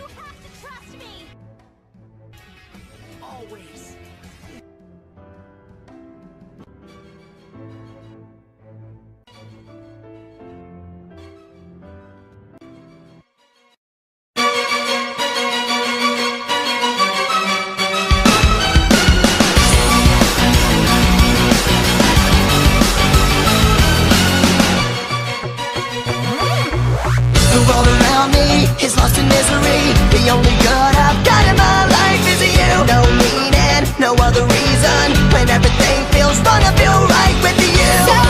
have to trust me! Always. The world around me is lost in misery. The only good I've got in my life is you. No meaning, no other reason. When everything feels wrong, I feel right with you.